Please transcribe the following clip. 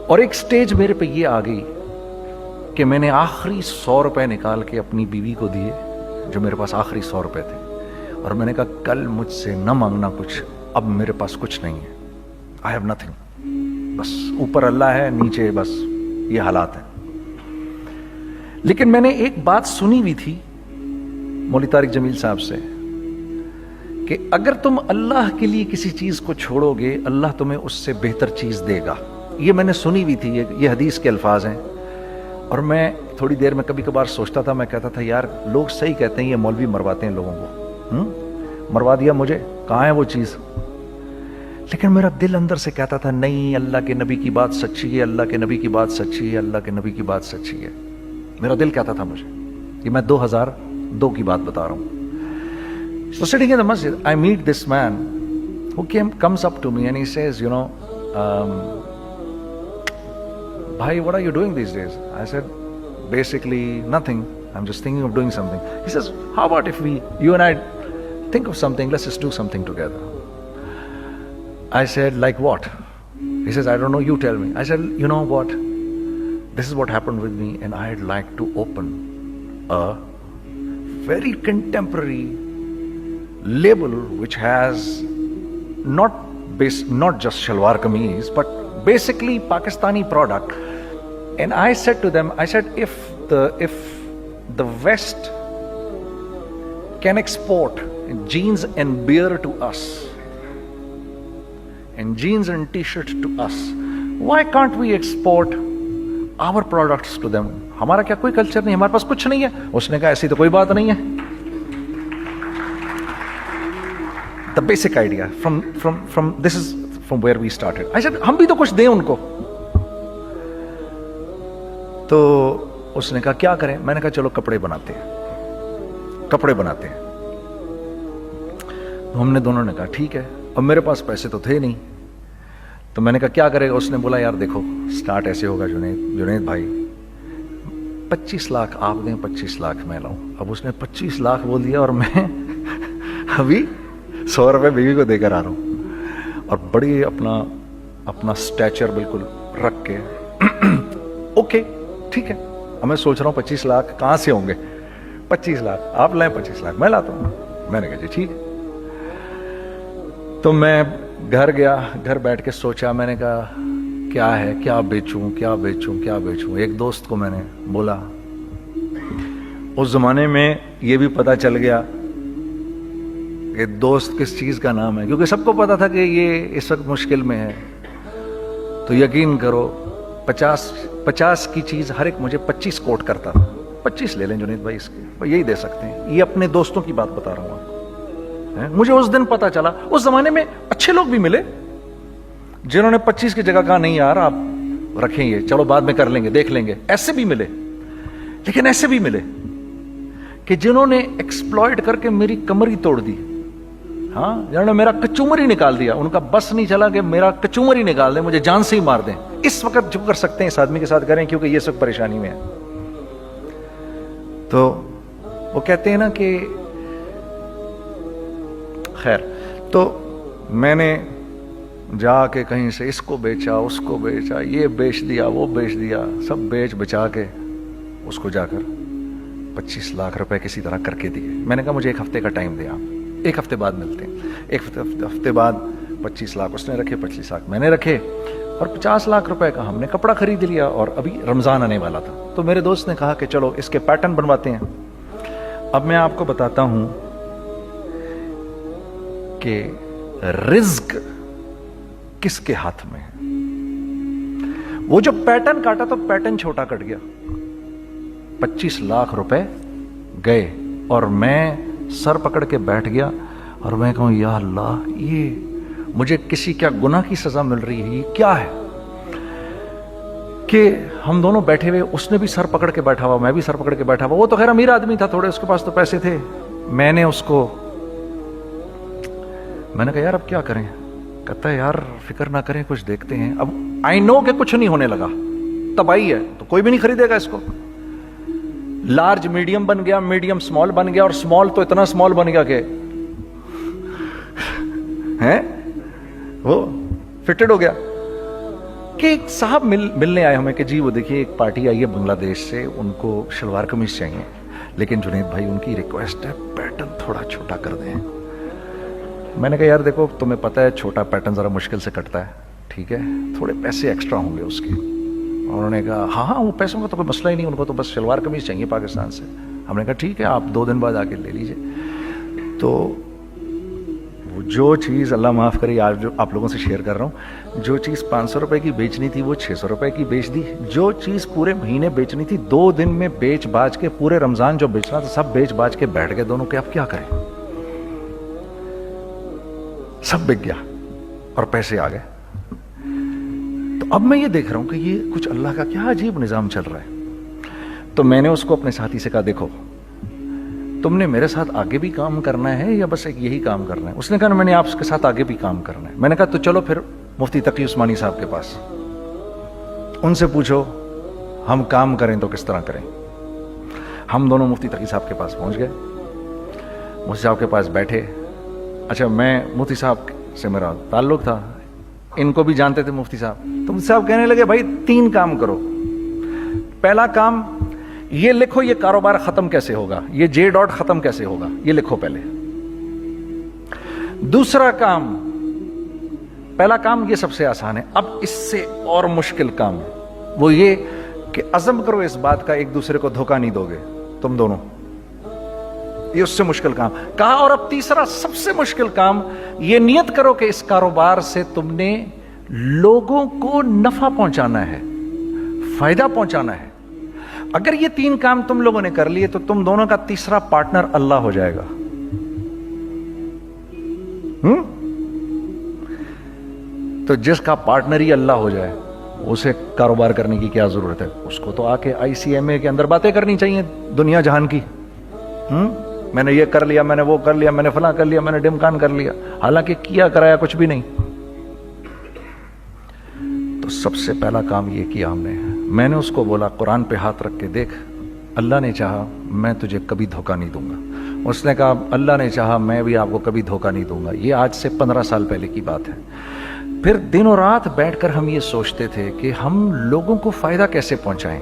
اور ایک سٹیج میرے پہ یہ آ گئی کہ میں نے آخری 100 روپے نکال کے اپنی بیوی کو دیے، جو میرے پاس آخری 100 روپے تھے، اور میں نے کہا کل مجھ سے نہ مانگنا کچھ، اب میرے پاس کچھ نہیں ہے، آئی ہیو نتھنگ، بس اوپر اللہ ہے، نیچے بس یہ حالات ہیں۔ لیکن میں نے ایک بات سنی ہوئی تھی مولوی طارق جمیل صاحب سے کہ اگر تم اللہ کے لیے کسی چیز کو چھوڑو گے، اللہ تمہیں اس سے بہتر چیز دے گا۔ یہ میں نے سنی ہوئی تھی، یہ حدیث کے الفاظ ہیں۔ اور میں تھوڑی دیر میں کبھی کبھار سوچتا تھا، میں کہتا تھا یار لوگ صحیح کہتے ہیں، یہ مولوی مرواتے ہیں لوگوں کو، مروا دیا مجھے، کہاں ہے وہ چیز؟ لیکن میرا دل اندر سے کہتا تھا نہیں، اللہ کے نبی کی بات سچی ہے، اللہ کے نبی کی بات سچی ہے، اللہ کے نبی کی بات سچی ہے۔ میرا دل کہتا تھا مجھے، یہ میں 2002 کی بات بتا رہا ہوں۔ So sitting in the masjid, I meet this man who comes up to me and he says, you know, bhai, what are you doing these days? I said, basically nothing. I'm just thinking of doing something. He says, how about if you and I think of something, let's just do something together. I said, like what? He says, I don't know, you tell me. I said, you know what? This is what happened with me, and I'd like to open a very contemporary label which has not just shalwar kameez, but basically Pakistani product. And I said to them, I said, if the West can export jeans and beer to us, and jeans and t-shirt to us, why can't we export our products to them? ہمارا کیا کوئی culture نہیں، ہمارے پاس کچھ نہیں ہے؟ اس نے کہا ایسی تو کوئی بات نہیں ہے۔ The basic idea from this is from where we started. I said, ہم بھی تو کچھ دیں ان کو۔ تو اس نے کہا کیا کریں؟ میں نے کہا چلو کپڑے بناتے ہیں، کپڑے بناتے ہیں۔ ہم نے دونوں نے کہا ٹھیک ہے، اب میرے پاس پیسے تو تھے نہیں، تو میں نے کہا کیا کرے گا؟ اس نے بولا یار دیکھو سٹارٹ ایسے ہوگا جنید بھائی، 25 لاکھ آپ دیں، 25 لاکھ میں لاؤں۔ اب اس نے 25 لاکھ بول دیا اور میں ابھی 100 روپے بیوی کو دے کر آ رہا ہوں، اور بڑی اپنا سٹیچر بالکل رکھ کے اوکے ٹھیک ہے۔ اب میں سوچ رہا ہوں 25 لاکھ کہاں سے ہوں گے؟ 25 لاکھ آپ لائیں، 25 لاکھ میں لاتا ہوں۔ میں نے کہا جی ٹھیک ہے۔ تو میں گھر گیا، گھر بیٹھ کے سوچا، میں نے کہا کیا ہے، کیا بیچوں کیا بیچوں کیا بیچوں۔ ایک دوست کو میں نے بولا، اس زمانے میں یہ بھی پتا چل گیا کہ دوست کس چیز کا نام ہے، کیونکہ سب کو پتا تھا کہ یہ اس وقت مشکل میں ہے۔ تو یقین کرو 50 کی چیز ہر ایک مجھے 25 کوٹ کرتا تھا۔ 25 لے لیں جنید بھائی اس کے، یہی دے سکتے ہیں۔ یہ اپنے دوستوں کی بات بتا رہا ہوں آپ کو۔ مجھے اس دن پتا چلا، اس زمانے میں اچھے لوگ بھی ملے جنہوں نے 25 کی جگہ کہا نہیں یار آپ رکھیں، یہ چلو بعد میں کر لیں گے، دیکھ لیں گے، ایسے بھی ملے۔ لیکن ایسے بھی ملے کہ جنہوں نے ایکسپلائٹ کر کے میری کمر ہی توڑ دی، ہاں، جنہوں نے میرا کچومر ہی نکال دیا۔ ان کا بس نہیں چلا کہ میرا کچومر ہی نکال دیں، مجھے جان سے ہی مار دیں۔ اس وقت جو کر سکتے ہیں اس آدمی کے ساتھ کریں، کیونکہ یہ اس وقت پریشانی میں ہے۔ تو وہ کہتے ہیں نا کہ خیر، تو میں نے جا کے کہیں سے اس کو بیچا، اس کو بیچا، یہ بیچ دیا، وہ بیچ دیا، سب بیچ بچا کے اس کو جا کر 25 لاکھ روپے کسی طرح کر کے دیے۔ میں نے کہا مجھے 1 ہفتے کا ٹائم دے، آپ 1 ہفتے بعد ملتے ہیں۔ 1 ہفتے بعد 25 لاکھ اس نے رکھے، 25 لاکھ میں نے رکھے، اور 50 لاکھ روپے کا ہم نے کپڑا خرید لیا، اور ابھی رمضان آنے والا تھا۔ تو میرے دوست نے کہا کہ چلو اس کے پیٹرن بنواتے ہیں۔ اب میں آپ کو بتاتا ہوں کہ رزق کس کے ہاتھ میں ہے۔ وہ جو پیٹرن کاٹا تو پیٹرن چھوٹا کٹ گیا، 25 لاکھ روپے گئے، اور میں سر پکڑ کے بیٹھ گیا، اور میں کہوں یا اللہ، یہ مجھے کسی کیا گناہ کی سزا مل رہی ہے، یہ کیا ہے؟ کہ ہم دونوں بیٹھے ہوئے، اس نے بھی سر پکڑ کے بیٹھا ہوا، میں بھی سر پکڑ کے بیٹھا ہوا۔ وہ تو خیر امیر آدمی تھا تھوڑے، اس کے پاس تو پیسے تھے۔ میں نے اس کو، میں نے کہا یار اب کیا کریں؟ کہتا ہے یار فکر نہ کریں، کچھ دیکھتے ہیں۔ اب آئی نو کہ کچھ نہیں ہونے لگا، تباہی ہے، تو کوئی بھی نہیں خریدے گا اس کو۔ لارج میڈیم بن گیا، میڈیم سمال بن گیا، اور سمال تو اتنا سمال بن گیا کہ وہ فٹڈ ہو گیا۔ کہ ایک صاحب ملنے آئے ہمیں کہ جی وہ دیکھیے ایک پارٹی آئی ہے بنگلہ دیش سے, ان کو شلوار قمیص چاہیے, لیکن جنید بھائی ان کی ریکویسٹ ہے پیٹرن تھوڑا چھوٹا کر دیں. میں نے کہا یار دیکھو تمہیں پتہ ہے چھوٹا پیٹرن ذرا مشکل سے کٹتا ہے, ٹھیک ہے, تھوڑے پیسے ایکسٹرا ہوں گے اس کے. انہوں نے کہا ہاں وہ پیسوں کا تو کوئی مسئلہ ہی نہیں, ان کو تو بس شلوار قمیص چاہیے پاکستان سے. ہم نے کہا ٹھیک ہے آپ 2 دن بعد آ کے لے لیجیے. تو وہ جو چیز اللہ معاف کرے آج جو آپ لوگوں سے شیئر کر رہا ہوں, جو چیز 500 روپے کی بیچنی تھی وہ 600 روپے کی بیچ دی. جو چیز پورے مہینے بیچنی تھی 2 دن میں بیچ باچ کے, پورے رمضان جو بیچنا تھا سب بیچ باچ کے بیٹھ گئے دونوں کہ اب کیا کریں, سب بک گیا اور پیسے آ گئے. تو اب میں یہ دیکھ رہا ہوں کہ یہ کچھ اللہ کا کیا عجیب نظام چل رہا ہے. تو میں نے اس کو اپنے ساتھی سے کہا دیکھو تم نے میرے ساتھ آگے بھی کام کرنا ہے یا بس ایک یہی کام کرنا ہے. اس نے کہا میں نے آپ کے ساتھ آگے بھی کام کرنا ہے. میں نے کہا تو چلو پھر مفتی تقی عثمانی صاحب کے پاس, ان سے پوچھو ہم کام کریں تو کس طرح کریں. ہم دونوں مفتی تقی صاحب کے پاس پہنچ گئے, مفتی صاحب کے پاس بیٹھے. اچھا میں مفتی صاحب سے میرا تعلق تھا, ان کو بھی جانتے تھے مفتی صاحب. تو مفتی صاحب کہنے لگے بھائی 3 کام کرو. پہلا کام یہ لکھو یہ کاروبار ختم کیسے ہوگا, یہ جے ڈاٹ ختم کیسے ہوگا, یہ لکھو پہلے. دوسرا کام, پہلا کام یہ سب سے آسان ہے, اب اس سے اور مشکل کام وہ یہ کہ عزم کرو اس بات کا ایک دوسرے کو دھوکہ نہیں دو گے تم دونوں, یہ اس سے مشکل کام کہا. اور اب تیسرا سب سے مشکل کام, یہ نیت کرو کہ اس کاروبار سے تم نے لوگوں کو نفع پہنچانا ہے, فائدہ پہنچانا ہے. اگر یہ 3 کام تم لوگوں نے کر لیے تو تم دونوں کا تیسرا پارٹنر اللہ ہو جائے گا. تو جس کا پارٹنر ہی اللہ ہو جائے اسے کاروبار کرنے کی کیا ضرورت ہے, اس کو تو آ کے ICMA کے اندر باتیں کرنی چاہیے دنیا جہان کی. میں نے یہ کر لیا, میں نے وہ کر لیا, میں نے فلاں کر لیا, میں نے ڈمکان کر لیا, حالانکہ کیا کرایا کچھ بھی نہیں. تو سب سے پہلا کام یہ کیا ہم نے. میں نے اس کو بولا قرآن پہ ہاتھ رکھ کے دیکھ, اللہ نے چاہا میں تجھے کبھی دھوکہ نہیں دوں گا. اس نے کہا اللہ نے چاہا میں بھی آپ کو کبھی دھوکہ نہیں دوں گا. یہ آج سے 15 سال پہلے کی بات ہے. پھر دن اور رات بیٹھ کر ہم یہ سوچتے تھے کہ ہم لوگوں کو فائدہ کیسے پہنچائیں.